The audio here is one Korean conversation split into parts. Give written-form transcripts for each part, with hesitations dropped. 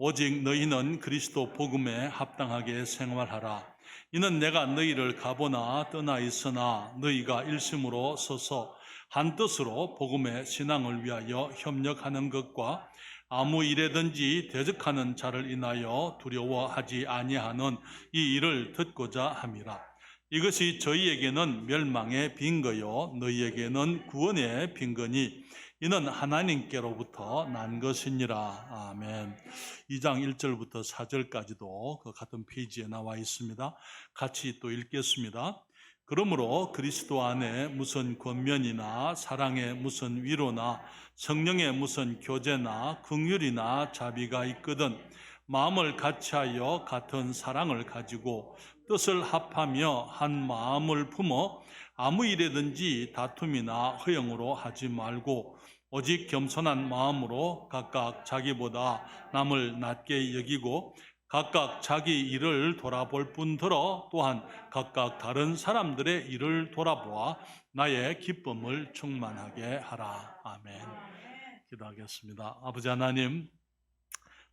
오직 너희는 그리스도 복음에 합당하게 생활하라. 이는 내가 너희를 가보나 떠나 있으나 너희가 일심으로 서서 한 뜻으로 복음의 신앙을 위하여 협력하는 것과 아무 일에든지 대적하는 자를 인하여 두려워하지 아니하는 이 일을 듣고자 함이라. 이것이 저희에게는 멸망의 빈거요 너희에게는 구원의 빈거니 이는 하나님께로부터 난 것이니라. 아멘. 2장 1절부터 4절까지도 그 같은 페이지에 나와 있습니다. 같이 또 읽겠습니다. 그러므로 그리스도 안에 무슨 권면이나 사랑의 무슨 위로나 성령의 무슨 교제나 긍휼이나 자비가 있거든 마음을 같이하여 같은 사랑을 가지고 뜻을 합하며 한 마음을 품어 아무 일에든지 다툼이나 허영으로 하지 말고 오직 겸손한 마음으로 각각 자기보다 남을 낮게 여기고 각각 자기 일을 돌아볼 뿐더러 또한 각각 다른 사람들의 일을 돌아보아 나의 기쁨을 충만하게 하라. 아멘. 기도하겠습니다. 아버지 하나님,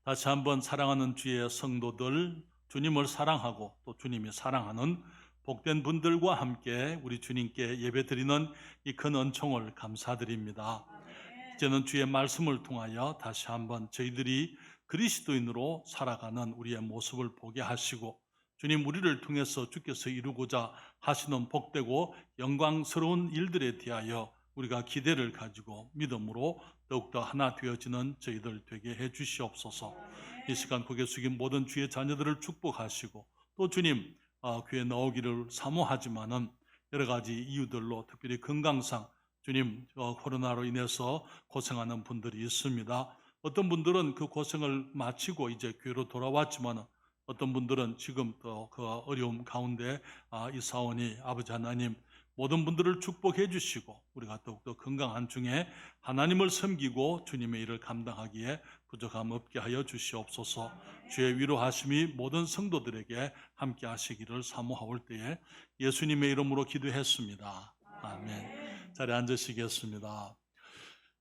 다시 한번 사랑하는 주의 성도들, 주님을 사랑하고 또 주님이 사랑하는 복된 분들과 함께 우리 주님께 예배드리는 이 큰 은총을 감사드립니다. 이제는 주의 말씀을 통하여 다시 한번 저희들이 그리스도인으로 살아가는 우리의 모습을 보게 하시고 주님 우리를 통해서 주께서 이루고자 하시는 복되고 영광스러운 일들에 대하여 우리가 기대를 가지고 믿음으로 더욱더 하나 되어지는 저희들 되게 해 주시옵소서. 이 시간 고개 숙인 모든 주의 자녀들을 축복하시고 또 주님 교회 나오기를 사모하지만은 여러 가지 이유들로 특별히 건강상 주님 코로나로 인해서 고생하는 분들이 있습니다. 어떤 분들은 그 고생을 마치고 이제 교회로 돌아왔지만 어떤 분들은 지금 또 그 어려움 가운데 있사오니 아버지 하나님 모든 분들을 축복해 주시고 우리가 더욱더 건강한 중에 하나님을 섬기고 주님의 일을 감당하기에 부족함 없게 하여 주시옵소서. 주의 위로하심이 모든 성도들에게 함께 하시기를 사모하올 때에 예수님의 이름으로 기도했습니다. 아멘. 자리에 앉으시겠습니다.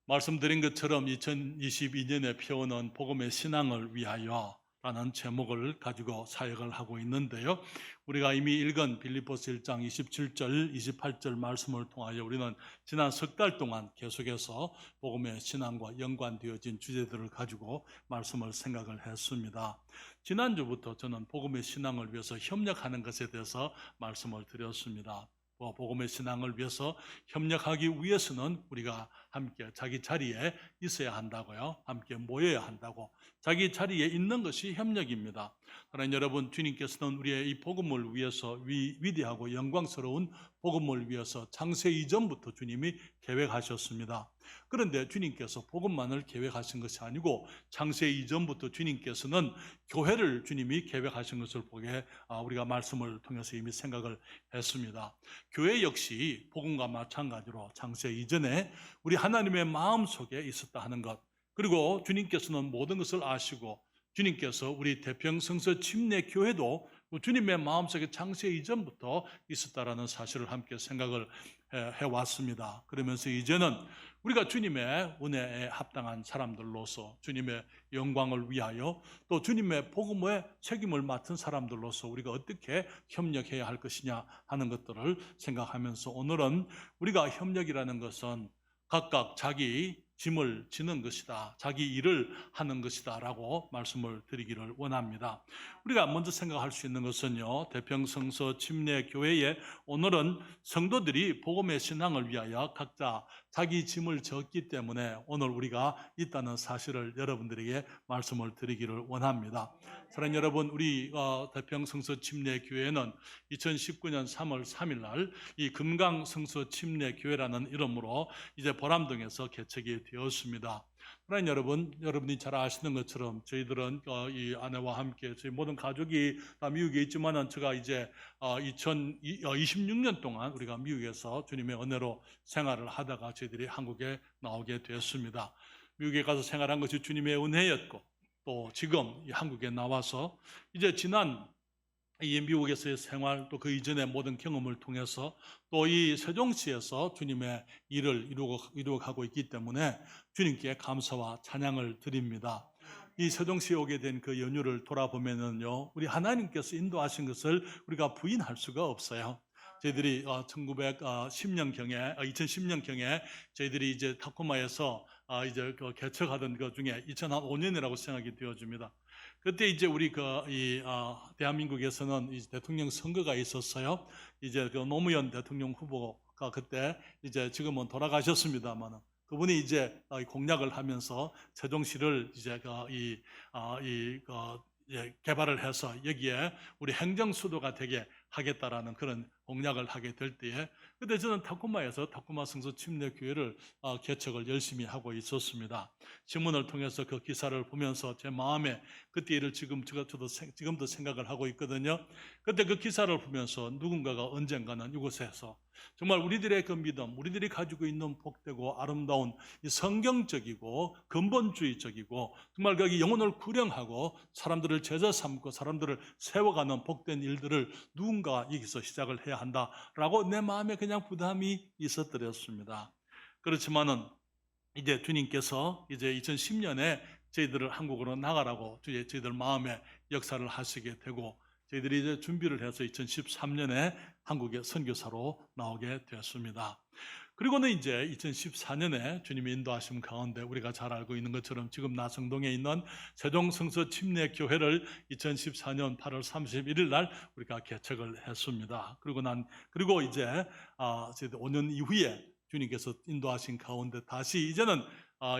말씀드린 것처럼 2022년에 펴오는 복음의 신앙을 위하여 라는 제목을 가지고 사역을 하고 있는데요. 우리가 이미 읽은 빌립보서 1장 27절, 28절 말씀을 통하여 우리는 지난 석 달 동안 계속해서 복음의 신앙과 연관되어진 주제들을 가지고 말씀을 생각을 했습니다. 지난주부터 저는 복음의 신앙을 위해서 협력하는 것에 대해서 말씀을 드렸습니다. 복음의 신앙을 위해서 협력하기 위해서는 우리가 함께 자기 자리에 있어야 한다고요. 함께 모여야 한다고. 자기 자리에 있는 것이 협력입니다. 그러나 여러분, 주님께서는 우리의 이 복음을 위해서 위대하고 영광스러운 복음을 위해서 창세 이전부터 주님이 계획하셨습니다. 그런데 주님께서 복음만을 계획하신 것이 아니고 창세 이전부터 주님께서는 교회를 주님이 계획하신 것을 보게 우리가 말씀을 통해서 이미 생각을 했습니다. 교회 역시 복음과 마찬가지로 창세 이전에 우리 하나님의 마음속에 있었다 하는 것, 그리고 주님께서는 모든 것을 아시고 주님께서 우리 대평성서 침례 교회도 주님의 마음속에 창세 이전부터 있었다라는 사실을 함께 생각을 해왔습니다. 그러면서 이제는 우리가 주님의 은혜에 합당한 사람들로서 주님의 영광을 위하여 또 주님의 복음의 책임을 맡은 사람들로서 우리가 어떻게 협력해야 할 것이냐 하는 것들을 생각하면서 오늘은 우리가 협력이라는 것은 각각 자기 짐을 지는 것이다, 자기 일을 하는 것이다 라고 말씀을 드리기를 원합니다. 우리가 먼저 생각할 수 있는 것은요, 대평성서 침례교회에 오늘은 성도들이 복음의 신앙을 위하여 각자 자기 짐을 졌기 때문에 오늘 우리가 있다는 사실을 여러분들에게 말씀을 드리기를 원합니다. 사랑하는 여러분, 우리 대평성서 침례교회는 2019년 3월 3일 날 이 금강성서 침례교회라는 이름으로 이제 보람동에서 개척이 되었습니다. 하나님 여러분, 여러분이 잘 아시는 것처럼 저희들은 이 아내와 함께 저희 모든 가족이 다 미국에 있지만은 제가 이제 2026년 동안 우리가 미국에서 주님의 은혜로 생활을 하다가 저희들이 한국에 나오게 되었습니다. 미국에 가서 생활한 것이 주님의 은혜였고 또 지금 한국에 나와서 이제 지난 이 미국에서의 생활 또 그 이전의 모든 경험을 통해서 또 이 세종시에서 주님의 일을 이루어가고 있기 때문에 주님께 감사와 찬양을 드립니다. 이 세종시에 오게 된 그 연유를 돌아보면은요, 우리 하나님께서 인도하신 것을 우리가 부인할 수가 없어요. 저희들이 1910년경에 2010년경에 저희들이 이제 타코마에서 이제 그 개척하던 그 중에 2005년이라고 생각이 되어집니다. 그때 이제 우리 대한민국에서는 이제 대통령 선거가 있었어요. 이제 그 노무현 대통령 후보가 그때 이제 지금은 돌아가셨습니다만 그분이 이제 공약을 하면서 세종시를 이제 개발을 해서 여기에 우리 행정 수도가 되게 하겠다라는 그런 공약을 하게 될 때에 그때 저는 타코마에서 타코마 성서 침례교회를 개척을 열심히 하고 있었습니다. 신문을 통해서 그 기사를 보면서 제 마음에 그때 일을 저도 지금도 생각을 하고 있거든요. 그때 그 기사를 보면서 누군가가 언젠가는 이곳에서 정말 우리들의 그 믿음, 우리들이 가지고 있는 복되고 아름다운 이 성경적이고 근본주의적이고 정말 거기 영혼을 구령하고 사람들을 제자 삼고 사람들을 세워가는 복된 일들을 누군가 여기서 시작을 해야 한다라고 내 마음에 그냥 부담이 있었더랬습니다. 그렇지만은 이제 주님께서 이제 2010년에 저희들을 한국으로 나가라고 저희들 마음에 역사를 하시게 되고 저희들이 이제 준비를 해서 2013년에 한국에 선교사로 나오게 되었습니다. 그리고는 이제 2014년에 주님이 인도하심 가운데 우리가 잘 알고 있는 것처럼 지금 나성동에 있는 세종성서 침례교회를 2014년 8월 31일 날 우리가 개척을 했습니다. 그리고 이제 5년 이후에 주님께서 인도하신 가운데 다시 이제는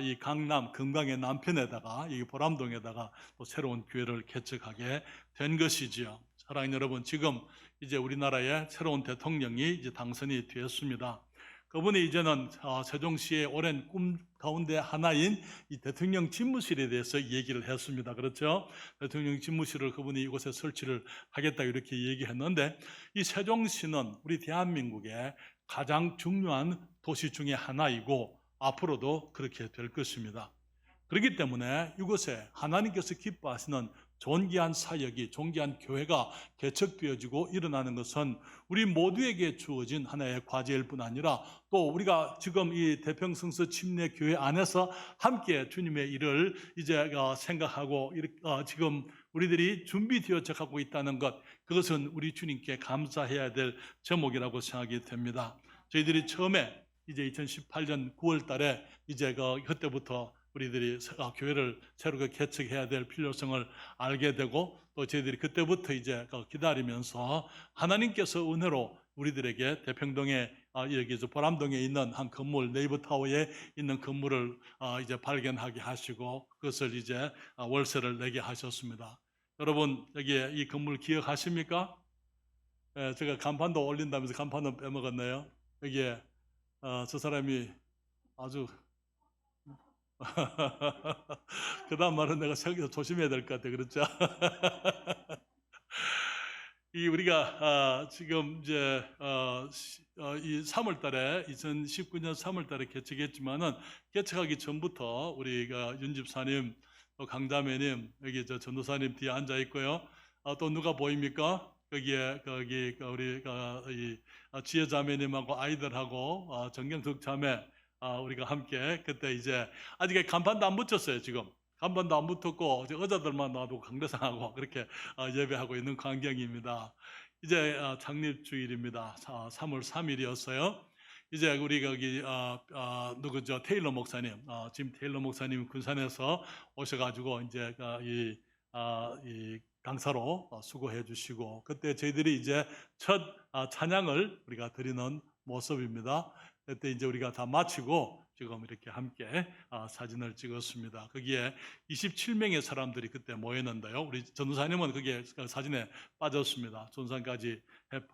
이 강남 금강의 남편에다가 이 보람동에다가 또 새로운 교회를 개척하게 된 것이지요. 사랑하는 여러분, 지금 이제 우리나라의 새로운 대통령이 이제 당선이 되었습니다. 그분이 이제는 세종시의 오랜 꿈 가운데 하나인 이 대통령 집무실에 대해서 얘기를 했습니다. 그렇죠? 대통령 집무실을 그분이 이곳에 설치를 하겠다 이렇게 얘기했는데 이 세종시는 우리 대한민국의 가장 중요한 도시 중에 하나이고 앞으로도 그렇게 될 것입니다. 그렇기 때문에 이곳에 하나님께서 기뻐하시는 존귀한 사역이, 존귀한 교회가 개척되어지고 일어나는 것은 우리 모두에게 주어진 하나의 과제일 뿐 아니라 또 우리가 지금 이 대평성서 침례교회 안에서 함께 주님의 일을 이제 생각하고 지금 우리들이 준비되어져 가고 있다는 것, 그것은 우리 주님께 감사해야 될 제목이라고 생각이 됩니다. 저희들이 처음에 이제 2018년 9월 달에 이제 그때부터 우리들이 교회를 새롭게 개척해야 될 필요성을 알게 되고 또 저희들이 그때부터 이제 기다리면서 하나님께서 은혜로 우리들에게 대평동에 여기 보람동에 있는 한 건물, 네이버타워에 있는 건물을 이제 발견하게 하시고 그것을 이제 월세를 내게 하셨습니다. 여러분 여기 이 건물 기억하십니까? 제가 간판도 올린다면서 간판은 빼먹었네요. 여기에 저 사람이 아주 그 다음 말은 내가 생각해서 조심해야 될 것 같아. 그렇죠? 우리가 지금 이제 이 3월 달에 2019년 3월 달에 개척했지만은 개척하기 전부터 우리가 윤 집사님 또 강자매님 여기 전도사님 뒤에 앉아 있고요. 또 누가 보입니까? 거기 우리 이 지혜자매님하고 아이들하고 정경숙 자매 우리가 함께 그때 이제 아직 간판도 안 붙였어요. 지금 간판도 안 붙었고 여자들만 놔두고 강대상하고 그렇게 예배하고 있는 광경입니다. 이제 창립주일입니다. 3월 3일이었어요. 이제 우리 거기 누구죠? 테일러 목사님, 짐 테일러 목사님 군산에서 오셔가지고 이제 이 강사로 수고해 주시고 그때 저희들이 이제 첫 찬양을 우리가 드리는 모습입니다. 그때 이제 우리가 다 마치고 지금 이렇게 함께 사진을 찍었습니다. 거기에 27명의 사람들이 그때 모였는데요. 우리 전도사님은 거기에 사진에 빠졌습니다. 전도사님까지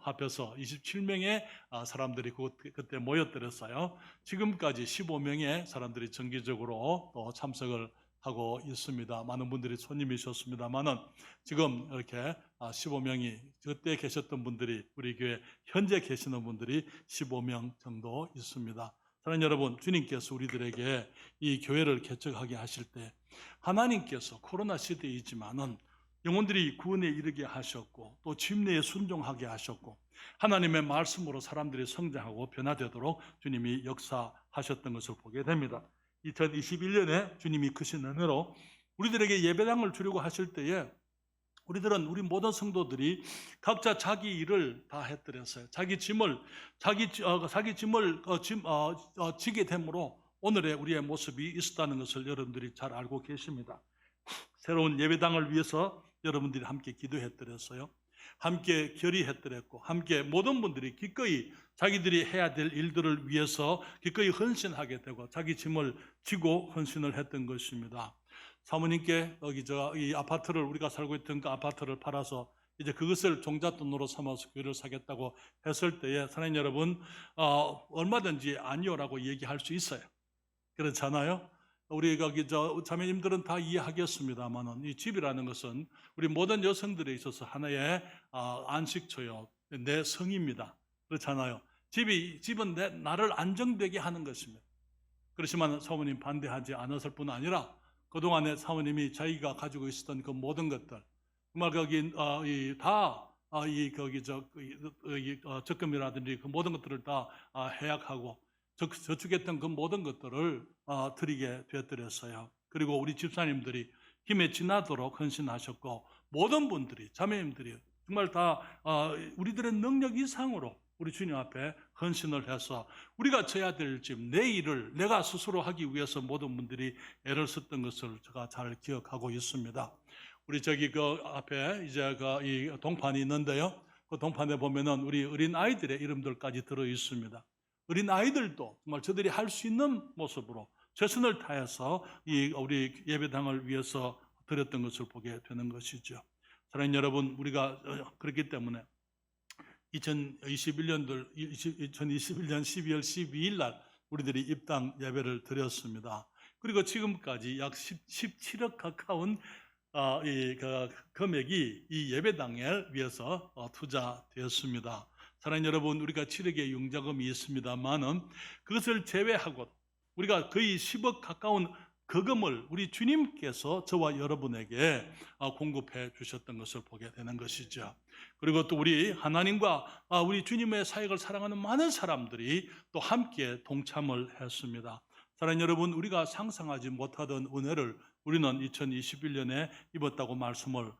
합해서 27명의 사람들이 그때 모였더랬어요. 지금까지 15명의 사람들이 정기적으로 또 참석을 하고 있습니다. 많은 분들이 손님이셨습니다만은 지금 이렇게 15명이 그때 계셨던 분들이 우리 교회 현재 계시는 분들이 15명 정도 있습니다. 사랑하는 여러분, 주님께서 우리들에게 이 교회를 개척하게 하실 때 하나님께서 코로나 시대이지만은 영혼들이 구원에 이르게 하셨고 또 침례에 순종하게 하셨고 하나님의 말씀으로 사람들이 성장하고 변화되도록 주님이 역사하셨던 것을 보게 됩니다. 2021년에 주님이 크신 은혜로 우리들에게 예배당을 주려고 하실 때에 우리 모든 성도들이 각자 자기 일을 다 해드렸어요. 자기 짐을 지게 되므로 오늘의 우리의 모습이 있었다는 것을 여러분들이 잘 알고 계십니다. 새로운 예배당을 위해서 여러분들이 함께 기도해드렸어요. 함께 결의해드렸고 함께 모든 분들이 기꺼이 자기들이 해야 될 일들을 위해서 기꺼이 헌신하게 되고 자기 짐을 지고 헌신을 했던 것입니다. 사모님께 이 아파트를 우리가 살고 있던 그 아파트를 팔아서 이제 그것을 종잣돈으로 삼아서 교회를 사겠다고 했을 때에 사랑하는 여러분, 얼마든지 아니요라고 얘기할 수 있어요. 그렇잖아요. 우리 자매님들은 다 이해하겠습니다만은 이 집이라는 것은 우리 모든 여성들에 있어서 하나의 안식처요, 내 성입니다. 그렇잖아요. 집은 나를 안정되게 하는 것입니다. 그렇지만 사모님 반대하지 않았을 뿐 아니라 그동안에 사모님이 자기가 가지고 있었던 그 모든 것들, 정말 적금이라든지 그 모든 것들을 다 해약하고 저축했던 그 모든 것들을 드리게 되었어요. 그리고 우리 집사님들이 힘에 지나도록 헌신하셨고 모든 분들이 자매님들이 정말 다 우리들의 능력 이상으로 우리 주님 앞에 헌신을 해서 우리가 져야 될 짐, 내 일을 내가 스스로 하기 위해서 모든 분들이 애를 썼던 것을 제가 잘 기억하고 있습니다. 우리 그 앞에 이제 이 동판이 있는데요. 그 동판에 보면은 우리 어린 아이들의 이름들까지 들어 있습니다. 어린 아이들도 정말 저들이 할 수 있는 모습으로 최선을 다해서 우리 예배당을 위해서 드렸던 것을 보게 되는 것이죠. 사랑하는 여러분, 우리가 그렇기 때문에 2021년 12월 12일 날 우리들이 입당 예배를 드렸습니다. 그리고 지금까지 약 17억 가까운 그 금액이 이 예배당에 위해서 투자되었습니다. 사랑하는 여러분, 우리가 7억의 융자금이 있습니다만은 그것을 제외하고 우리가 거의 10억 가까운 그 금을 우리 주님께서 저와 여러분에게 공급해 주셨던 것을 보게 되는 것이죠. 그리고 또 우리 하나님과 우리 주님의 사역을 사랑하는 많은 사람들이 또 함께 동참을 했습니다. 사랑하는 여러분, 우리가 상상하지 못하던 은혜를 우리는 2021년에 입었다고 말씀을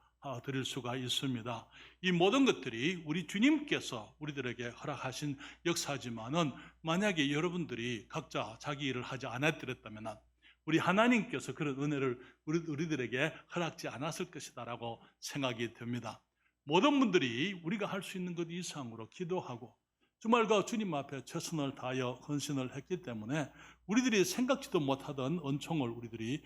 드릴 수가 있습니다. 이 모든 것들이 우리 주님께서 우리들에게 허락하신 역사지만은 만약에 여러분들이 각자 자기 일을 하지 않았더랬다면 우리 하나님께서 그런 은혜를 우리들에게 허락지 않았을 것이다라고 생각이 듭니다. 모든 분들이 우리가 할 수 있는 것 이상으로 기도하고 정말 그 주님 앞에 최선을 다하여 헌신을 했기 때문에 우리들이 생각지도 못하던 은총을 우리들이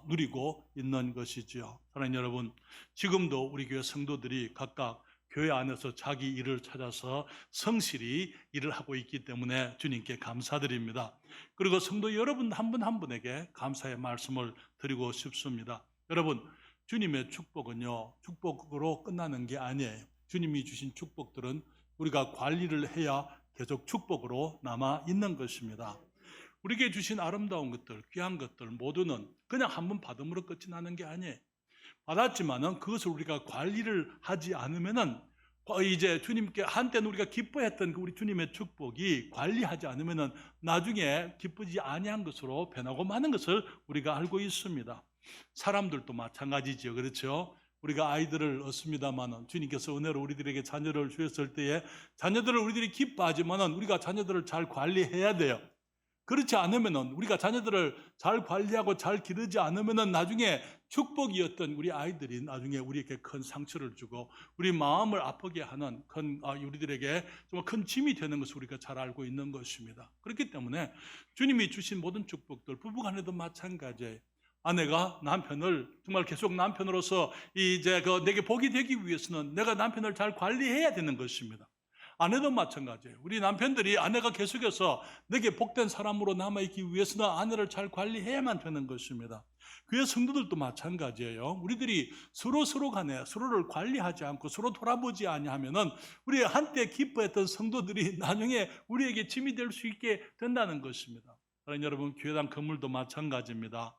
누리고 있는 것이지요. 사랑하는 여러분, 지금도 우리 교회 성도들이 각각 교회 안에서 자기 일을 찾아서 성실히 일을 하고 있기 때문에 주님께 감사드립니다. 그리고 성도 여러분 한 분 한 분에게 감사의 말씀을 드리고 싶습니다. 여러분, 주님의 축복은요, 축복으로 끝나는 게 아니에요. 주님이 주신 축복들은 우리가 관리를 해야 계속 축복으로 남아 있는 것입니다. 우리에게 주신 아름다운 것들, 귀한 것들 모두는 그냥 한 번 받음으로 끝이 나는 게 아니에요. 받았지만은 그것을 우리가 관리를 하지 않으면은 이제 주님께 한때는 우리가 기뻐했던 우리 주님의 축복이 관리하지 않으면은 나중에 기쁘지 아니한 것으로 변하고 마는 것을 우리가 알고 있습니다. 사람들도 마찬가지죠. 그렇죠? 우리가 아이들을 얻습니다만은 주님께서 은혜로 우리들에게 자녀를 주셨을 때에 자녀들을 우리들이 기뻐하지만은 우리가 자녀들을 잘 관리해야 돼요. 그렇지 않으면은 우리가 자녀들을 잘 관리하고 잘 기르지 않으면은 나중에 축복이었던 우리 아이들이 나중에 우리에게 큰 상처를 주고 우리 마음을 아프게 하는 우리들에게 정말 큰 짐이 되는 것을 우리가 잘 알고 있는 것입니다. 그렇기 때문에 주님이 주신 모든 축복들 부부간에도 마찬가지예요. 아내가 남편을 정말 계속 남편으로서 이제 내게 복이 되기 위해서는 내가 남편을 잘 관리해야 되는 것입니다. 아내도 마찬가지예요. 우리 남편들이 아내가 계속해서 내게 복된 사람으로 남아있기 위해서는 아내를 잘 관리해야만 되는 것입니다. 교회 성도들도 마찬가지예요. 우리들이 서로 간에 서로를 관리하지 않고 서로 돌아보지 아니하면은 우리 한때 기뻐했던 성도들이 나중에 우리에게 짐이 될 수 있게 된다는 것입니다. 사랑하는 여러분, 교회당 건물도 마찬가지입니다.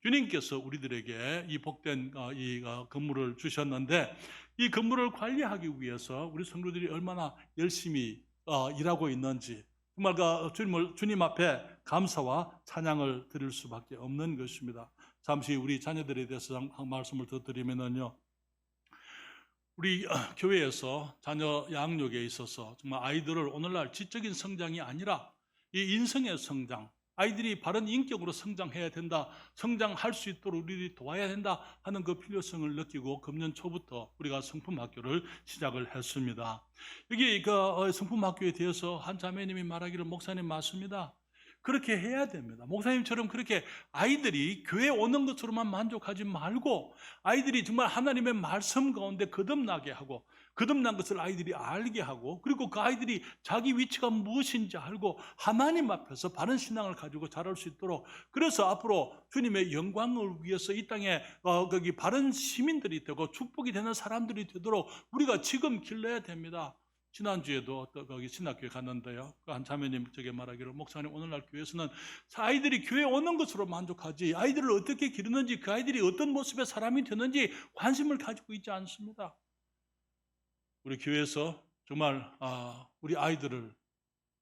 주님께서 우리들에게 이 복된 이 건물을 주셨는데 이 건물을 관리하기 위해서 우리 성도들이 얼마나 열심히 일하고 있는지 정말 주님 앞에 감사와 찬양을 드릴 수밖에 없는 것입니다. 잠시 우리 자녀들에 대해서 말씀을 더 드리면요. 우리 교회에서 자녀 양육에 있어서 정말 아이들을 오늘날 지적인 성장이 아니라 이 인성의 성장, 아이들이 바른 인격으로 성장해야 된다, 성장할 수 있도록 우리들이 도와야 된다 하는 그 필요성을 느끼고 금년 초부터 우리가 성품학교를 시작을 했습니다. 여기 성품학교에 대해서 한 자매님이 말하기를 목사님 맞습니다. 그렇게 해야 됩니다. 목사님처럼 그렇게 아이들이 교회 오는 것으로만 만족하지 말고 아이들이 정말 하나님의 말씀 가운데 거듭나게 하고 거듭난 것을 아이들이 알게 하고 그리고 그 아이들이 자기 위치가 무엇인지 알고 하나님 앞에서 바른 신앙을 가지고 자랄 수 있도록 그래서 앞으로 주님의 영광을 위해서 이 땅에 거기 바른 시민들이 되고 축복이 되는 사람들이 되도록 우리가 지금 길러야 됩니다. 지난주에도 거기 신학교에 갔는데요. 한 자매님 저게 말하기를 목사님 오늘날 교회에서는 아이들이 교회 오는 것으로 만족하지 아이들을 어떻게 기르는지 그 아이들이 어떤 모습의 사람이 되는지 관심을 가지고 있지 않습니다. 우리 교회에서 정말 우리 아이들을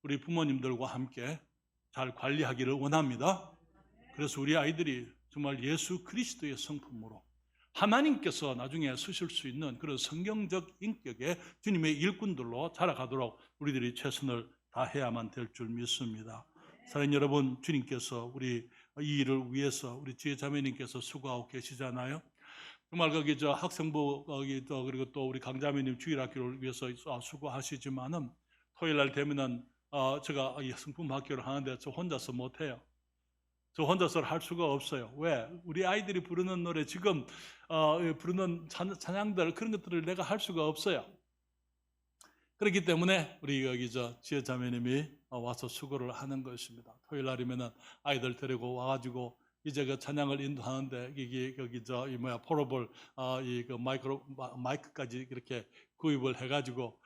우리 부모님들과 함께 잘 관리하기를 원합니다. 그래서 우리 아이들이 정말 예수 그리스도의 성품으로 하나님께서 나중에 쓰실 수 있는 그런 성경적 인격의 주님의 일꾼들로 자라가도록 우리들이 최선을 다해야만 될 줄 믿습니다. 사랑하는 여러분, 주님께서 우리 이 일을 위해서 우리 지혜 자매님께서 수고하고 계시잖아요. 정말 거기 학생부 그리고 또 우리 강자매님 주일학교를 위해서 수고하시지만은 토요일 날 되면은 제가 이 성품학교를 하는데 저 혼자서 못해요. 저 혼자서 할 수가 없어요. 왜? 우리 아이들이 부르는 노래 지금 부르는 찬양들 그런 것들을 내가 할 수가 없어요. 그렇기 때문에 우리 여기 지혜 자매님이 와서 수고를 하는 것입니다. 토요일 날이면은 아이들 데리고 와가지고 이제 그 찬양을 인도하는데 이게 여기 포러블 마이크까지 이렇게 구입을 해가지고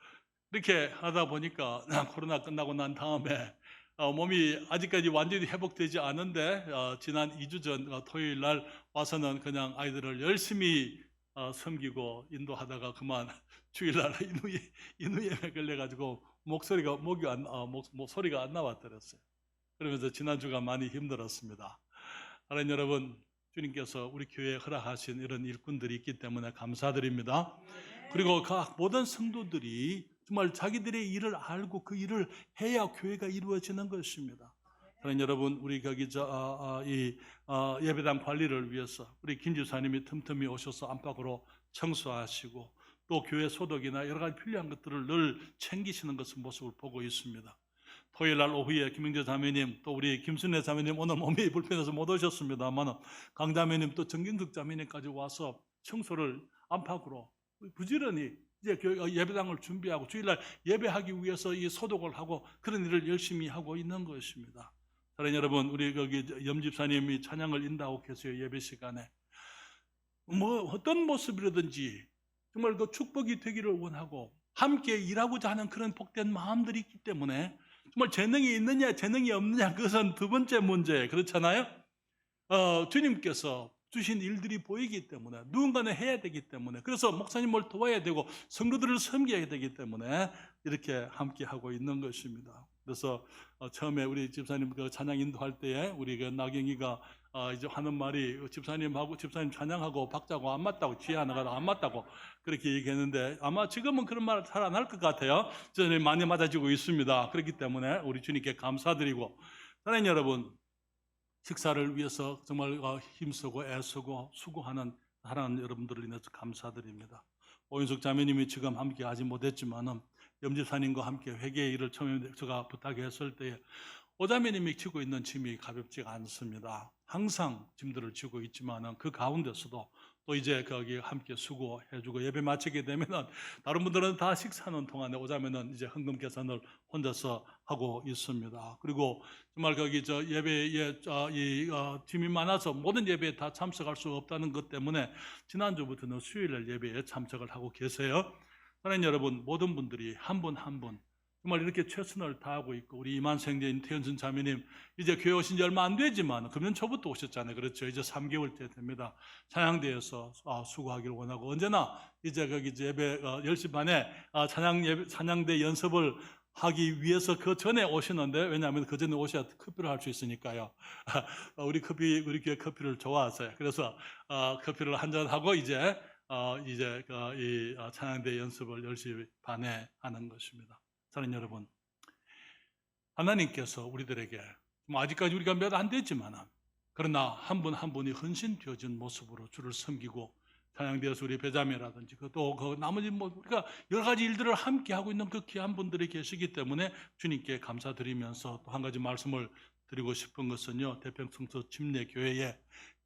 이렇게 하다 보니까 코로나 끝나고 난 다음에 몸이 아직까지 완전히 회복되지 않은데 지난 2주 전 토요일 날 와서는 그냥 아이들을 열심히 섬기고 인도하다가 그만 주일날 인후염에 걸려가지고 소리가 안 나왔더랬어요. 그러면서 지난주가 많이 힘들었습니다. 하나님 여러분, 주님께서 우리 교회에 허락하신 이런 일꾼들이 있기 때문에 감사드립니다. 그리고 각 모든 성도들이 정말 자기들의 일을 알고 그 일을 해야 교회가 이루어지는 것입니다. 하나님 여러분, 우리 거기 예배당 관리를 위해서 우리 김 지사님이 틈틈이 오셔서 안팎으로 청소하시고 또 교회 소독이나 여러 가지 필요한 것들을 늘 챙기시는 것을 모습을 보고 있습니다. 토요일 날 오후에 김영재 자매님 또 우리 김순애 자매님 오늘 몸이 불편해서 못 오셨습니다만 강 자매님 또 정경득 자매님까지 와서 청소를 안팎으로 부지런히 이제 예배당을 준비하고 주일날 예배하기 위해서 이 소독을 하고 그런 일을 열심히 하고 있는 것입니다. 사랑하는 여러분, 우리 거기 염집사님이 찬양을 인도하고 계세요. 예배 시간에 어떤 모습이라든지 정말 그 축복이 되기를 원하고 함께 일하고자 하는 그런 복된 마음들이 있기 때문에 정말 재능이 있느냐 재능이 없느냐 그것은 두 번째 문제 그렇잖아요. 주님께서 주신 일들이 보이기 때문에 누군가는 해야 되기 때문에 그래서 목사님을 도와야 되고 성도들을 섬겨야 되기 때문에 이렇게 함께 하고 있는 것입니다. 그래서 처음에 우리 집사님 그 찬양 인도할 때에 우리 그 나경이가 이제 하는 말이 집사님 찬양하고 박자고 안 맞다고 지혜 하나가 안 맞다고 그렇게 얘기했는데 아마 지금은 그런 말 잘 안 할 것 같아요. 저는 많이 맞아지고 있습니다. 그렇기 때문에 우리 주님께 감사드리고 사랑하는 여러분, 식사를 위해서 정말 힘쓰고 애쓰고 수고하는 사랑하는 여러분들을 인해서 감사드립니다. 오윤석 자매님이 지금 함께 하지 못했지만은 염지사님과 함께 회개의 일을 처음에 제가 부탁했을 때 오자매님이 지고 있는 짐이 가볍지가 않습니다. 항상 짐들을 지고 있지만은 그 가운데서도 또 이제 거기 함께 수고해주고 예배 마치게 되면은 다른 분들은 다 식사하는 동안에 오자매는 이제 헌금 계산을 혼자서 하고 있습니다. 그리고 정말 거기 예배에 짐이 많아서 모든 예배에 다 참석할 수 없다는 것 때문에 지난주부터는 수요일날 예배에 참석을 하고 계세요. 사랑하는 여러분, 모든 분들이 한 분 한 분 정말 이렇게 최선을 다하고 있고 우리 이만생제인 태현순 자매님 이제 교회 오신 지 얼마 안 되지만 금년 초부터 오셨잖아요. 그렇죠? 이제 3개월째 됩니다. 찬양대에서 수고하기를 원하고 언제나 이제 거기 예배 10시 반에 찬양대 연습을 하기 위해서 그 전에 오시는데, 왜냐하면 그 전에 오셔야 커피를 할 수 있으니까요. 우리 교회 커피를 좋아하세요. 그래서 커피를 한잔 하고 이제 이 찬양대 연습을 10시 반에 하는 것입니다. 사랑하는 여러분, 하나님께서 우리들에게 아직까지 우리가 몇 안 됐지만, 그러나 한 분 한 분이 헌신되어진 모습으로 주를 섬기고 찬양되어서 우리 배자매라든지 또 그 나머지 우리가 여러 가지 일들을 함께 하고 있는 그 귀한 분들이 계시기 때문에 주님께 감사드리면서 또 한 가지 말씀을 드리고 싶은 것은요, 대평성서 침례교회에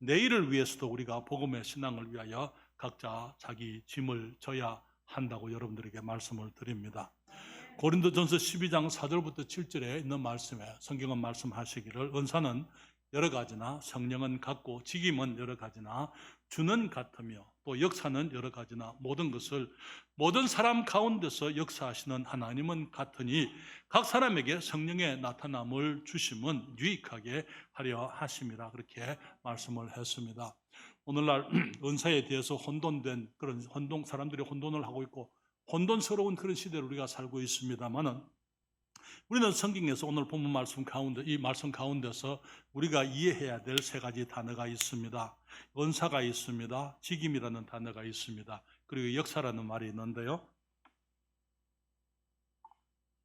내일을 위해서도 우리가 복음의 신앙을 위하여 각자 자기 짐을 져야 한다고 여러분들에게 말씀을 드립니다. 고린도전서 12장 4절부터 7절에 있는 말씀에 성경은 말씀하시기를, 은사는 여러 가지나 성령은 같고 직임은 여러 가지나 주는 같으며 또 역사는 여러 가지나 모든 것을 모든 사람 가운데서 역사하시는 하나님은 같으니 각 사람에게 성령의 나타남을 주심은 유익하게 하려 하심이라, 그렇게 말씀을 했습니다. 오늘날 은사에 대해서 혼돈된 그런 사람들이 혼돈을 하고 있고 혼돈스러운 그런 시대를 우리가 살고 있습니다만은, 우리는 성경에서 오늘 본문 말씀 가운데, 이 말씀 가운데서 우리가 이해해야 될 세 가지 단어가 있습니다. 은사가 있습니다. 직임이라는 단어가 있습니다. 그리고 역사라는 말이 있는데요.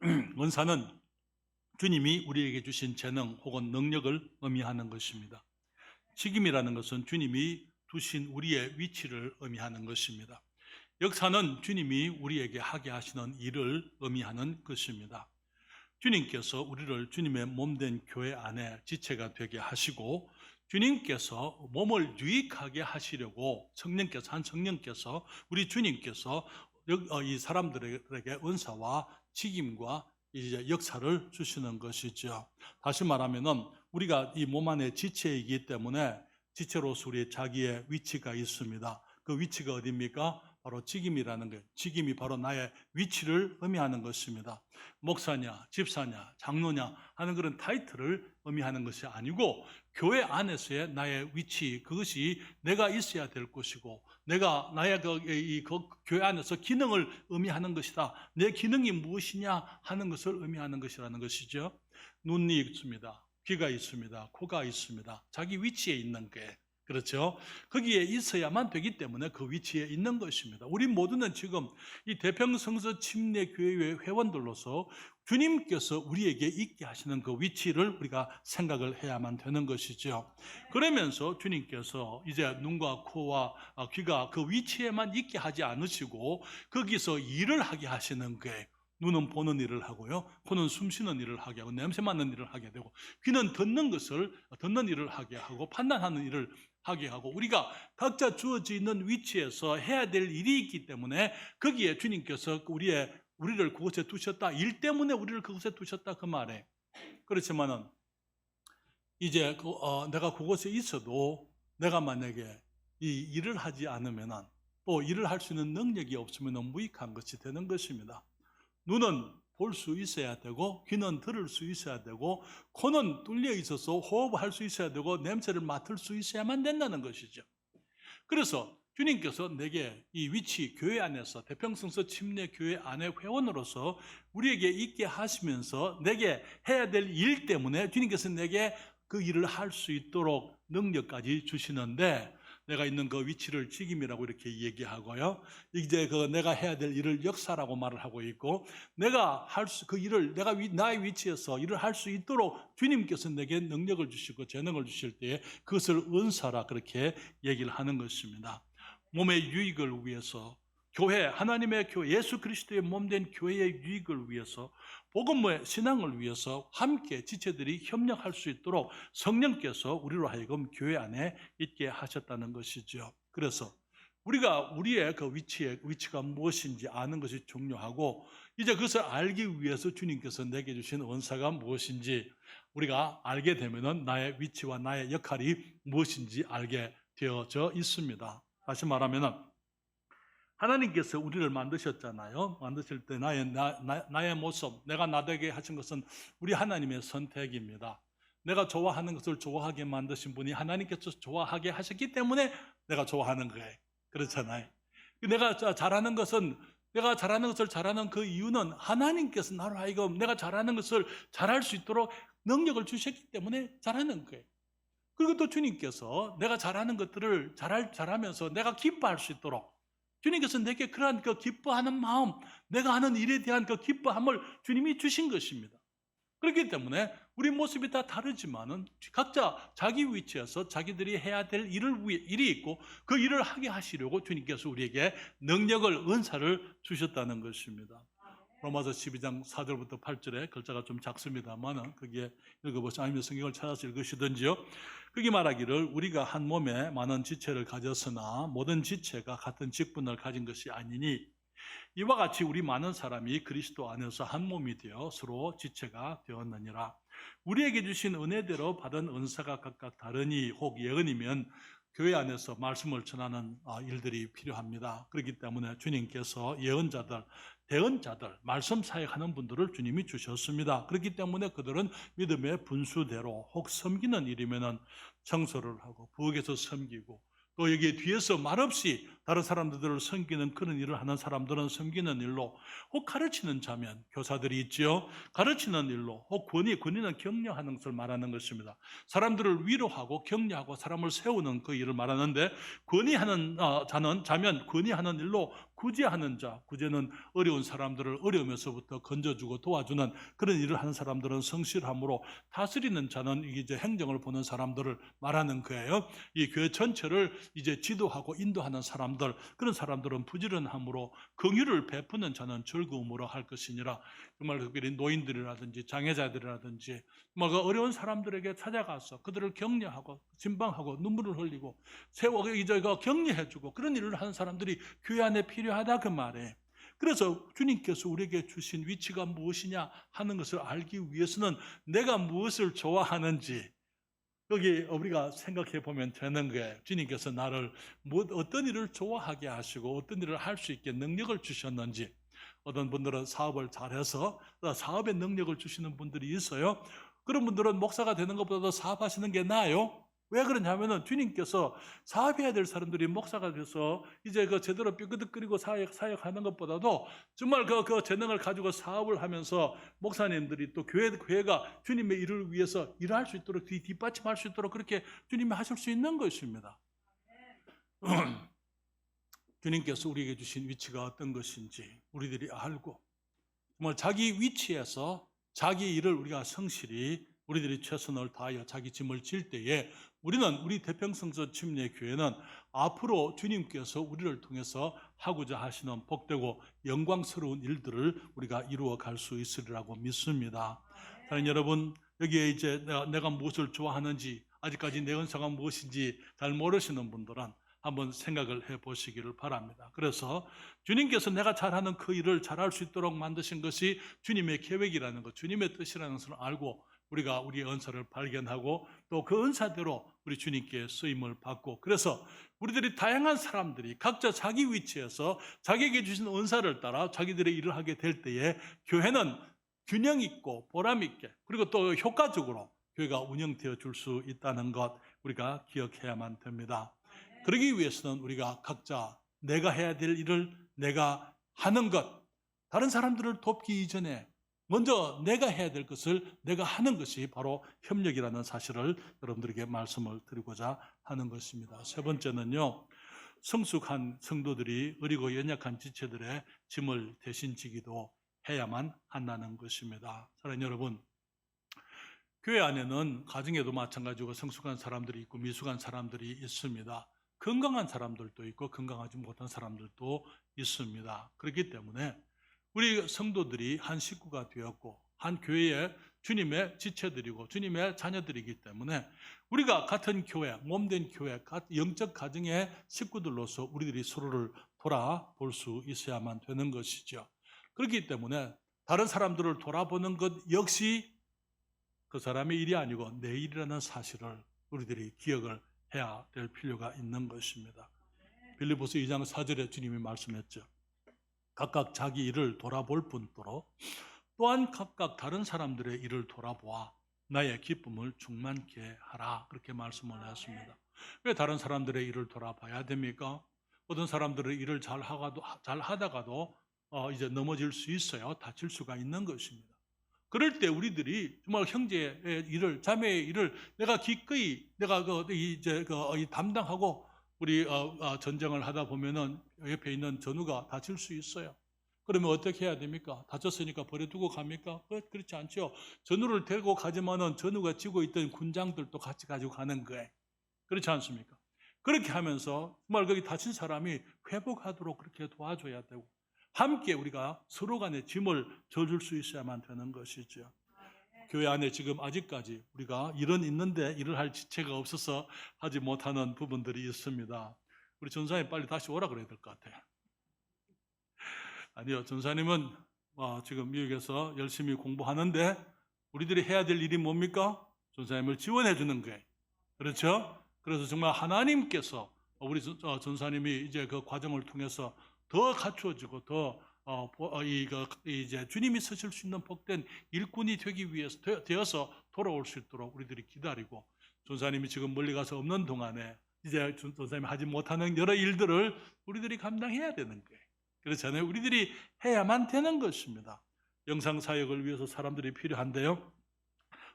은사는 주님이 우리에게 주신 재능 혹은 능력을 의미하는 것입니다. 직임이라는 것은 주님이 두신 우리의 위치를 의미하는 것입니다. 역사는 주님이 우리에게 하게 하시는 일을 의미하는 것입니다. 주님께서 우리를 주님의 몸된 교회 안에 지체가 되게 하시고, 주님께서 몸을 유익하게 하시려고 한 성령께서 우리 주님께서 이 사람들에게 은사와 직임과 이제 역사를 주시는 것이죠. 다시 말하면은 우리가 이 몸 안에 지체이기 때문에 지체로서 우리의 자기의 위치가 있습니다. 그 위치가 어디입니까? 바로 직임이라는 거예요. 직임이 바로 나의 위치를 의미하는 것입니다. 목사냐, 집사냐, 장로냐 하는 그런 타이틀을 의미하는 것이 아니고, 교회 안에서의 나의 위치, 그것이 내가 있어야 될 것이고, 내가 나의 그 교회 안에서 기능을 의미하는 것이다. 내 기능이 무엇이냐 하는 것을 의미하는 것이라는 것이죠. 눈이 있습니다. 귀가 있습니다. 코가 있습니다. 자기 위치에 있는 게, 그렇죠? 거기에 있어야만 되기 때문에 그 위치에 있는 것입니다. 우리 모두는 지금 이 대평성서 침례교회의 회원들로서 주님께서 우리에게 있게 하시는 그 위치를 우리가 생각을 해야만 되는 것이죠. 그러면서 주님께서 이제 눈과 코와 귀가 그 위치에만 있게 하지 않으시고 거기서 일을 하게 하시는 거예요. 눈은 보는 일을 하고요, 코는 숨쉬는 일을 하게 하고, 냄새 맡는 일을 하게 되고, 귀는 듣는 일을 하게 하고, 판단하는 일을 하게 하고, 우리가 각자 주어져 있는 위치에서 해야 될 일이 있기 때문에 거기에 주님께서 우리를 그곳에 두셨다, 일 때문에 우리를 그곳에 두셨다, 그 말에. 그렇지만은 이제 내가 그곳에 있어도 내가 만약에 이 일을 하지 않으면은, 또 일을 할 수 있는 능력이 없으면 무익한 것이 되는 것입니다. 눈은 볼 수 있어야 되고, 귀는 들을 수 있어야 되고, 코는 뚫려 있어서 호흡할 수 있어야 되고, 냄새를 맡을 수 있어야만 된다는 것이죠. 그래서 주님께서 내게 이 위치, 교회 안에서 대평성서 침례교회 안의 회원으로서 우리에게 있게 하시면서 내게 해야 될 일 때문에 주님께서 내게 그 일을 할 수 있도록 능력까지 주시는데, 내가 있는 그 위치를 직임이라고 이렇게 얘기하고요, 이제 내가 해야 될 일을 역사라고 말을 하고 있고, 내가 그 일을 나의 위치에서 일을 할 수 있도록 주님께서 내게 능력을 주시고 재능을 주실 때에 그것을 은사라 그렇게 얘기를 하는 것입니다. 몸의 유익을 위해서, 하나님의 교회, 예수 그리스도의 몸된 교회의 유익을 위해서, 복음의 신앙을 위해서 함께 지체들이 협력할 수 있도록 성령께서 우리로 하여금 교회 안에 있게 하셨다는 것이죠. 그래서 우리의 그 위치가 무엇인지 아는 것이 중요하고, 이제 그것을 알기 위해서 주님께서 내게 주신 은사가 무엇인지 우리가 알게 되면은 나의 위치와 나의 역할이 무엇인지 알게 되어져 있습니다. 다시 말하면은 하나님께서 우리를 만드셨잖아요. 만드실 때 나의 모습, 내가 나되게 하신 것은 우리 하나님의 선택입니다. 내가 좋아하는 것을 좋아하게 만드신 분이 하나님께서 좋아하게 하셨기 때문에 내가 좋아하는 거예요. 그렇잖아요. 내가 잘하는 것은 내가 잘하는 것을 잘하는 그 이유는 하나님께서 나로 하여금 내가 잘하는 것을 잘할 수 있도록 능력을 주셨기 때문에 잘하는 거예요. 그리고 또 주님께서 내가 잘하는 것들을 잘하면서 내가 기뻐할 수 있도록 주님께서 내게 그러한 그 기뻐하는 마음, 내가 하는 일에 대한 그 기뻐함을 주님이 주신 것입니다. 그렇기 때문에 우리 모습이 다 다르지만은 각자 자기 위치에서 자기들이 해야 될 일이 있고 그 일을 하게 하시려고 주님께서 우리에게 능력을, 은사를 주셨다는 것입니다. 로마서 12장 4절부터 8절에 글자가 좀 작습니다만은 거기에 읽어보시면 아니면 성경을 찾아서 읽으시든지요. 거기 말하기를 우리가 한 몸에 많은 지체를 가졌으나 모든 지체가 같은 직분을 가진 것이 아니니 이와 같이 우리 많은 사람이 그리스도 안에서 한 몸이 되어 서로 지체가 되었느니라. 우리에게 주신 은혜대로 받은 은사가 각각 다르니 혹 예언이면 교회 안에서 말씀을 전하는 일들이 필요합니다. 그렇기 때문에 주님께서 예언자들, 대언자들, 말씀 사역하는 분들을 주님이 주셨습니다. 그렇기 때문에 그들은 믿음의 분수대로 혹 섬기는 일이면은 청소를 하고 부엌에서 섬기고 또 여기 뒤에서 말없이 다른 사람들을 섬기는 그런 일을 하는 사람들은 섬기는 일로, 혹 가르치는 자면 교사들이 있지요. 가르치는 일로, 혹 권위는 격려하는 것을 말하는 것입니다. 사람들을 위로하고 격려하고 사람을 세우는 그 일을 말하는데, 권위하는 자면 권위하는 일로, 구제하는 자, 구제는 어려운 사람들을 어려움에서부터 건져주고 도와주는 그런 일을 하는 사람들은 성실함으로, 다스리는 자는 이제 행정을 보는 사람들을 말하는 거예요. 이 교회 전체를 이제 지도하고 인도하는 사람들, 그런 사람들은 부지런함으로, 긍휼을 베푸는 자는 즐거움으로 할 것이니라. 정말 특별히 노인들이라든지 장애자들이라든지 뭐 어려운 사람들에게 찾아가서 그들을 격려하고 진방하고 눈물을 흘리고 세워 이제 격려해주고 그런 일을 하는 사람들이 교회 안에 필요하다 그 말에. 그래서 주님께서 우리에게 주신 위치가 무엇이냐 하는 것을 알기 위해서는 내가 무엇을 좋아하는지 여기 우리가 생각해 보면 되는 거예요. 주님께서 나를 어떤 일을 좋아하게 하시고 어떤 일을 할 수 있게 능력을 주셨는지. 어떤 분들은 사업을 잘해서 사업의 능력을 주시는 분들이 있어요. 그런 분들은 목사가 되는 것보다도 사업하시는 게 나아요. 왜 그러냐면은 주님께서 사업해야 될 사람들이 목사가 돼서 이제 그 제대로 삐그덕거리고 사역하는 것보다도 정말 그 재능을 가지고 사업을 하면서 목사님들이 또 교회가 주님의 일을 위해서 일할 수 있도록 뒷받침할 수 있도록 그렇게 주님이 하실 수 있는 것입니다. 주님께서 우리에게 주신 위치가 어떤 것인지 우리들이 알고 정말 자기 위치에서 자기 일을 우리가 성실히 우리들이 최선을 다하여 자기 짐을 질 때에 우리 대평성서 침례교회는 앞으로 주님께서 우리를 통해서 하고자 하시는 복되고 영광스러운 일들을 우리가 이루어 갈 수 있으리라고 믿습니다. 사랑하는 여러분, 여기에 이제 내가 무엇을 좋아하는지 아직까지 내 은사가 무엇인지 잘 모르시는 분들은 한번 생각을 해보시기를 바랍니다. 그래서 주님께서 내가 잘하는 그 일을 잘할 수 있도록 만드신 것이 주님의 계획이라는 것, 주님의 뜻이라는 것을 알고 우리가 우리의 은사를 발견하고 또 그 은사대로 우리 주님께 쓰임을 받고, 그래서 우리들이 다양한 사람들이 각자 자기 위치에서 자기에게 주신 은사를 따라 자기들의 일을 하게 될 때에 교회는 균형 있고 보람 있게 그리고 또 효과적으로 교회가 운영되어 줄 수 있다는 것 우리가 기억해야만 됩니다. 그러기 위해서는 우리가 각자 내가 해야 될 일을 내가 하는 것, 다른 사람들을 돕기 이전에 먼저 내가 해야 될 것을 내가 하는 것이 바로 협력이라는 사실을 여러분들에게 말씀을 드리고자 하는 것입니다. 세 번째는요, 성숙한 성도들이 어리고 연약한 지체들의 짐을 대신 지기도 해야만 한다는 것입니다. 사랑하는 여러분, 교회 안에는 가정에도 마찬가지고 성숙한 사람들이 있고 미숙한 사람들이 있습니다. 건강한 사람들도 있고 건강하지 못한 사람들도 있습니다. 그렇기 때문에 우리 성도들이 한 식구가 되었고 한 교회의 주님의 지체들이고 주님의 자녀들이기 때문에 우리가 같은 교회, 몸된 교회, 영적 가정의 식구들로서 우리들이 서로를 돌아볼 수 있어야만 되는 것이죠. 그렇기 때문에 다른 사람들을 돌아보는 것 역시 그 사람의 일이 아니고 내 일이라는 사실을 우리들이 기억을 해야 될 필요가 있는 것입니다. 빌립보서 2장 4절에 주님이 말씀했죠. 각각 자기 일을 돌아볼 뿐더러 또한 각각 다른 사람들의 일을 돌아보아 나의 기쁨을 충만케 하라. 그렇게 말씀을 했습니다. 왜 다른 사람들의 일을 돌아봐야 됩니까? 어떤 사람들의 일을 잘 하다가도 이제 넘어질 수 있어요. 다칠 수가 있는 것입니다. 그럴 때 우리들이 정말 형제의 일을, 자매의 일을 내가 기꺼이 내가 담당하고 우리 전쟁을 하다 보면은 옆에 있는 전우가 다칠 수 있어요. 그러면 어떻게 해야 됩니까? 다쳤으니까 버려두고 갑니까? 그렇지 않죠. 전우를 데리고 가지만은 전우가 쥐고 있던 군장들도 같이 가지고 가는 거예요. 그렇지 않습니까? 그렇게 하면서 정말 거기 다친 사람이 회복하도록 그렇게 도와줘야 되고, 함께 우리가 서로 간의 짐을 져줄 수 있어야만 되는 것이죠. 교회 안에 지금 아직까지 우리가 일은 있는데 일을 할 지체가 없어서 하지 못하는 부분들이 있습니다. 우리 전사님 빨리 다시 오라 그래야 될 것 같아요. 아니요, 전사님은 지금 미국에서 열심히 공부하는데 우리들이 해야 될 일이 뭡니까? 전사님을 지원해 주는 거예요. 그렇죠? 그래서 정말 하나님께서 우리 전사님이 이제 그 과정을 통해서 더 갖추어지고 더 이제 주님이 쓰실 수 있는 복된 일꾼이 되기 위해서 되어서 돌아올 수 있도록 우리들이 기다리고, 전사님이 지금 멀리 가서 없는 동안에 이제 전사님이 하지 못하는 여러 일들을 우리들이 감당해야 되는 거예요. 그렇잖아요. 우리들이 해야만 되는 것입니다. 영상 사역을 위해서 사람들이 필요한데요.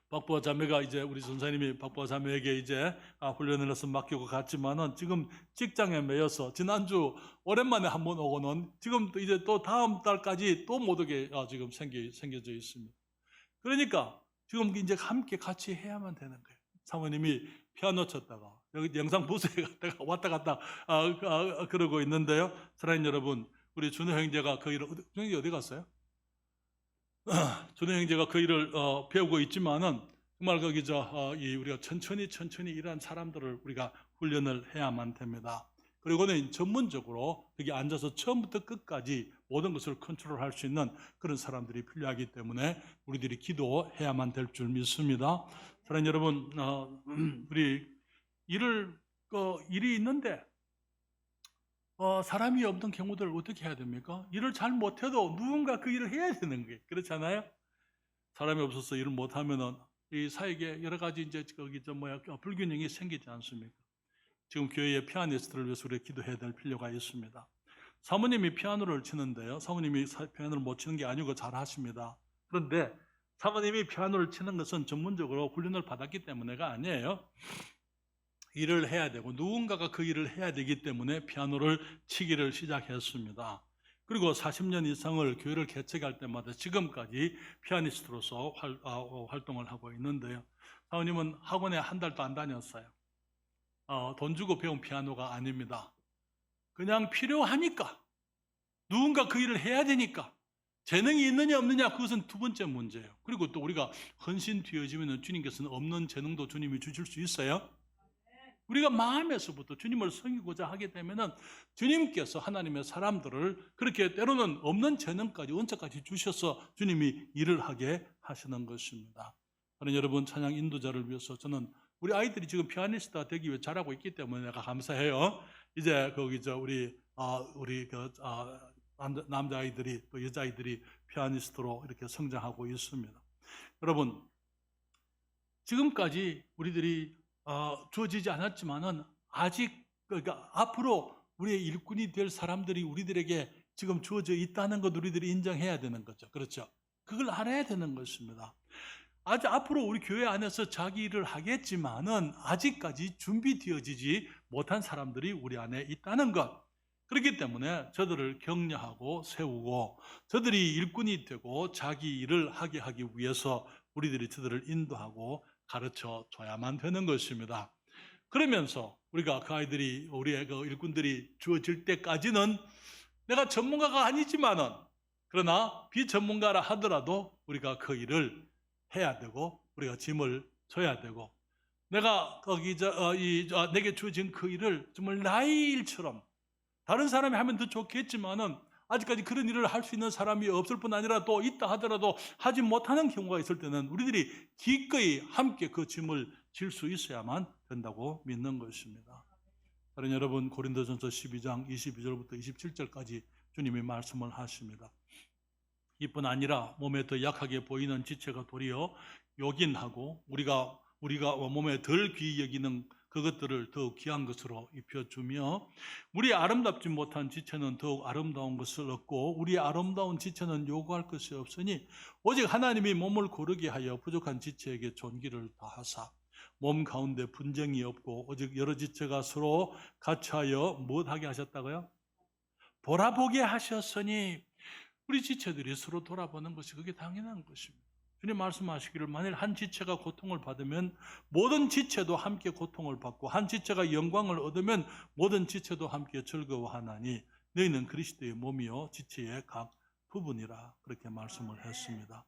박보아 자매가 이제 우리 전사님이 박보아 자매에게 이제 훈련을 해서 맡기고 갔지만은 지금 직장에 매여서 지난주 오랜만에 한번 오고는 지금 또 이제 또 다음 달까지 또 못 오게 지금 생겨져 있습니다. 그러니까 지금 이제 함께 같이 해야만 되는 거예요. 사모님이 피아노 쳤다가 여기 영상 부서에 갔다가 왔다 갔다 그러고 있는데요. 사랑하는 여러분, 우리 준호 형제가 그 일을 어디 갔어요? 준호 형제가 그 일을 배우고 있지만은 정말 거기 우리가 천천히 일하는 사람들을 우리가 훈련을 해야만 됩니다. 그리고는 전문적으로 여기 앉아서 처음부터 끝까지 모든 것을 컨트롤할 수 있는 그런 사람들이 필요하기 때문에 우리들이 기도해야만 될 줄 믿습니다. 사랑하는 여러분, 우리 일이 있는데 사람이 없는 경우들 어떻게 해야 됩니까? 일을 잘 못해도 누군가 그 일을 해야 되는 거예요. 그렇잖아요? 사람이 없어서 일을 못하면은 이 사회에 여러 가지 이제 불균형이 생기지 않습니까? 지금 교회의 피아니스트를 위해서 우리가 기도해야 될 필요가 있습니다. 사모님이 피아노를 치는데요. 사모님이 피아노를 못 치는 게 아니고 잘 하십니다. 그런데 사모님이 피아노를 치는 것은 전문적으로 훈련을 받았기 때문에가 아니에요. 일을 해야 되고 누군가가 그 일을 해야 되기 때문에 피아노를 치기를 시작했습니다. 그리고 40년 이상을 교회를 개척할 때마다 지금까지 피아니스트로서 활동을 하고 있는데요. 사모님은 학원에 한 달도 안 다녔어요. 돈 주고 배운 피아노가 아닙니다. 그냥 필요하니까, 누군가 그 일을 해야 되니까, 재능이 있느냐 없느냐 그것은 두 번째 문제예요. 그리고 또 우리가 헌신 뒤어지면 주님께서는 없는 재능도 주님이 주실 수 있어요. 우리가 마음에서부터 주님을 섬기고자 하게 되면은 주님께서 하나님의 사람들을 그렇게 때로는 없는 재능까지 은사까지 주셔서 주님이 일을 하게 하시는 것입니다. 저는 여러분 찬양 인도자를 위해서 저는 우리 아이들이 지금 피아니스트가 되기 위해 잘하고 있기 때문에 내가 감사해요. 이제 거기 우리 남자아이들이 또 여자아이들이 피아니스트로 이렇게 성장하고 있습니다. 여러분, 지금까지 우리들이 주어지지 않았지만은 아직 그러니까 앞으로 우리의 일꾼이 될 사람들이 우리들에게 지금 주어져 있다는 것 우리들이 인정해야 되는 거죠. 그렇죠? 그걸 알아야 되는 것입니다. 아주 앞으로 우리 교회 안에서 자기 일을 하겠지만은 아직까지 준비되어지지 못한 사람들이 우리 안에 있다는 것. 그렇기 때문에 저들을 격려하고 세우고 저들이 일꾼이 되고 자기 일을 하게 하기 위해서 우리들이 저들을 인도하고 가르쳐 줘야만 되는 것입니다. 그러면서 우리가 그 아이들이 우리의 그 일꾼들이 주어질 때까지는 내가 전문가가 아니지만은 그러나 비전문가라 하더라도 우리가 그 일을 해야 되고 우리가 짐을 져야 되고 내가 내게 주어진 그 일을 정말 나의 일처럼 다른 사람이 하면 더 좋겠지만은 아직까지 그런 일을 할 수 있는 사람이 없을 뿐 아니라 또 있다 하더라도 하지 못하는 경우가 있을 때는 우리들이 기꺼이 함께 그 짐을 질 수 있어야만 된다고 믿는 것입니다. 다른 여러분, 고린도전서 12장 22절부터 27절까지 주님이 말씀을 하십니다. 이뿐 아니라 몸에 더 약하게 보이는 지체가 도리어 요긴하고 우리가 몸에 덜 귀히 여기는 그것들을 더욱 귀한 것으로 입혀주며 우리 아름답지 못한 지체는 더욱 아름다운 것을 얻고 우리 아름다운 지체는 요구할 것이 없으니 오직 하나님이 몸을 고르게 하여 부족한 지체에게 존귀를 다하사 몸 가운데 분쟁이 없고 오직 여러 지체가 서로 같이하여 무엇하게 하셨다고요? 돌아보게 하셨으니 우리 지체들이 서로 돌아보는 것이 그게 당연한 것입니다. 주님 말씀하시기를 만일 한 지체가 고통을 받으면 모든 지체도 함께 고통을 받고 한 지체가 영광을 얻으면 모든 지체도 함께 즐거워하나니 너희는 그리스도의 몸이요 지체의 각 부분이라 그렇게 말씀을 했습니다.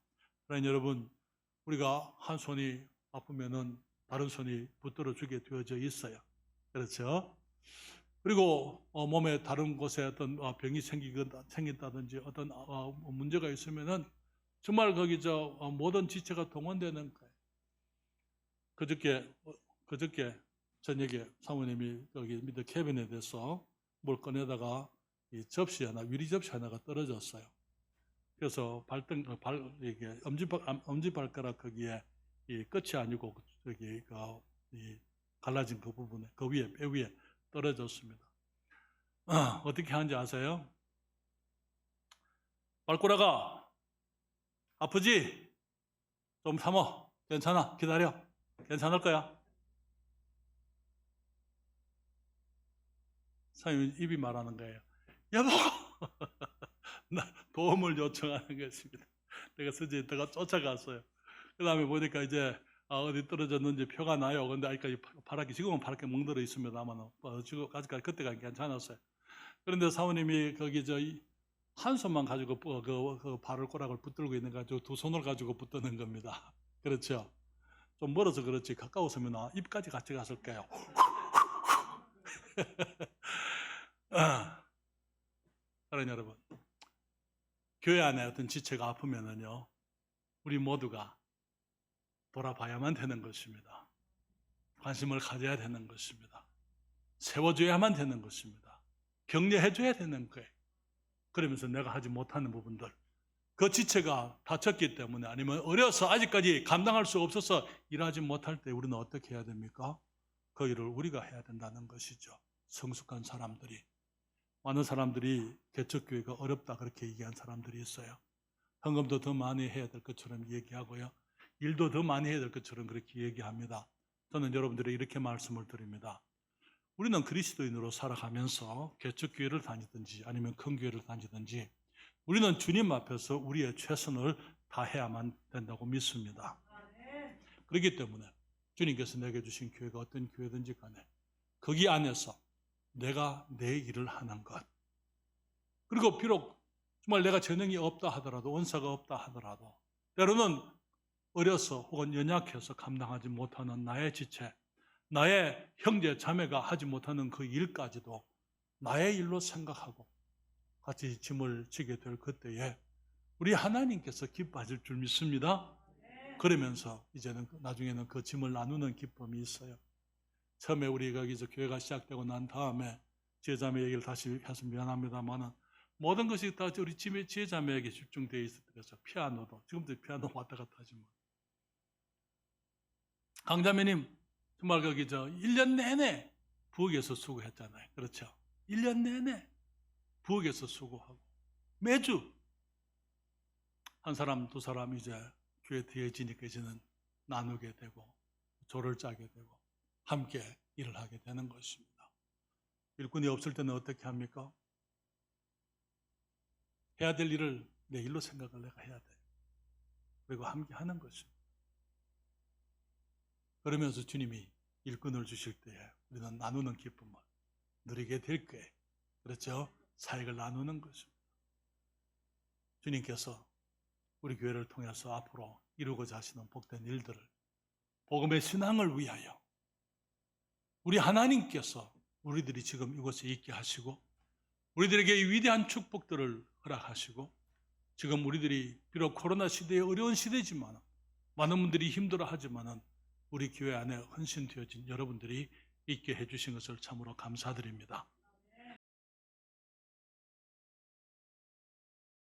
그러니 여러분 우리가 한 손이 아프면은 다른 손이 붙들어 주게 되어져 있어요. 그렇죠? 그리고 몸에 다른 곳에 어떤 병이 생긴다든지 어떤 문제가 있으면은 정말 거기 모든 지체가 동원되는 거예요. 그저께 저녁에 사모님이 여기 밑에 캐비넷에 대해서 뭘 꺼내다가 이 접시 하나, 유리 접시 하나가 떨어졌어요. 그래서 이게 엄지발가락 거기에 이 끝이 아니고 저기 이 갈라진 그 부분에 그 위에 뼈 위에 떨어졌습니다. 어떻게 하는지 아세요? 발꼬라가 아프지? 좀 참어. 괜찮아. 기다려. 괜찮을 거야. 사장님 입이 말하는 거예요. 여보! 나 도움을 요청하는 것입니다. 내가 서지에다가 쫓아갔어요. 그 다음에 보니까 이제 어디 떨어졌는지 표가 나요. 근데 아직까지 지금은 파랗게 멍들어 있습니다만 지금까지 그때가 괜찮았어요. 그런데 사모님이 거기 한 손만 가지고 그 발을 꼬락을 붙들고 있는 가지고 두 손을 가지고 붙드는 겁니다. 그렇죠? 좀 멀어서 그렇지 가까웠으면 입까지 같이 갔을 거예요. 사랑하는 여러분, 교회 안에 어떤 지체가 아프면은요, 우리 모두가 돌아봐야만 되는 것입니다. 관심을 가져야 되는 것입니다. 세워줘야만 되는 것입니다. 격려해줘야 되는 거예요. 그러면서 내가 하지 못하는 부분들, 그 지체가 다쳤기 때문에 아니면 어려서 아직까지 감당할 수 없어서 일하지 못할 때 우리는 어떻게 해야 됩니까? 그 일을 우리가 해야 된다는 것이죠. 성숙한 사람들이. 많은 사람들이 개척교회가 어렵다 그렇게 얘기한 사람들이 있어요. 헌금도 더 많이 해야 될 것처럼 얘기하고요. 일도 더 많이 해야 될 것처럼 그렇게 얘기합니다. 저는 여러분들에게 이렇게 말씀을 드립니다. 우리는 그리스도인으로 살아가면서 개척교회를 다니든지 아니면 큰 교회를 다니든지 우리는 주님 앞에서 우리의 최선을 다해야만 된다고 믿습니다. 그렇기 때문에 주님께서 내게 주신 교회가 어떤 교회든지 간에 거기 안에서 내가 내 일을 하는 것, 그리고 비록 정말 내가 재능이 없다 하더라도 은사가 없다 하더라도 때로는 어려서 혹은 연약해서 감당하지 못하는 나의 지체, 나의 형제 자매가 하지 못하는 그 일까지도 나의 일로 생각하고 같이 짐을 지게 될 그때에 우리 하나님께서 기뻐하실 줄 믿습니다. 그러면서 이제는 나중에는 그 짐을 나누는 기쁨이 있어요. 처음에 우리가 여기서 교회가 시작되고 난 다음에 지혜자매 얘기를 다시 해서 미안합니다만은 모든 것이 다 우리 지혜자매에게 집중되어 있었어요. 피아노도 지금도 피아노 왔다 갔다 하지만 강자매님 정말 거기 1년 내내 부엌에서 수고했잖아요. 그렇죠? 1년 내내 부엌에서 수고하고 매주 한 사람 두 사람 이제 교회 뒤에 지니까 이제는 나누게 되고 조를 짜게 되고 함께 일을 하게 되는 것입니다. 일꾼이 없을 때는 어떻게 합니까? 해야 될 일을 내 일로 생각을 내가 해야 돼요. 그리고 함께 하는 것입니다. 그러면서 주님이 일꾼을 주실 때에 우리는 나누는 기쁨을 누리게 될 거예요. 그렇죠? 사역을 나누는 것입니다. 주님께서 우리 교회를 통해서 앞으로 이루고자 하시는 복된 일들을 복음의 신앙을 위하여 우리 하나님께서 우리들이 지금 이곳에 있게 하시고 우리들에게 이 위대한 축복들을 허락하시고 지금 우리들이 비록 코로나 시대에 어려운 시대지만 많은 분들이 힘들어하지만 우리 교회 안에 헌신되어진 여러분들이 있게 해주신 것을 참으로 감사드립니다.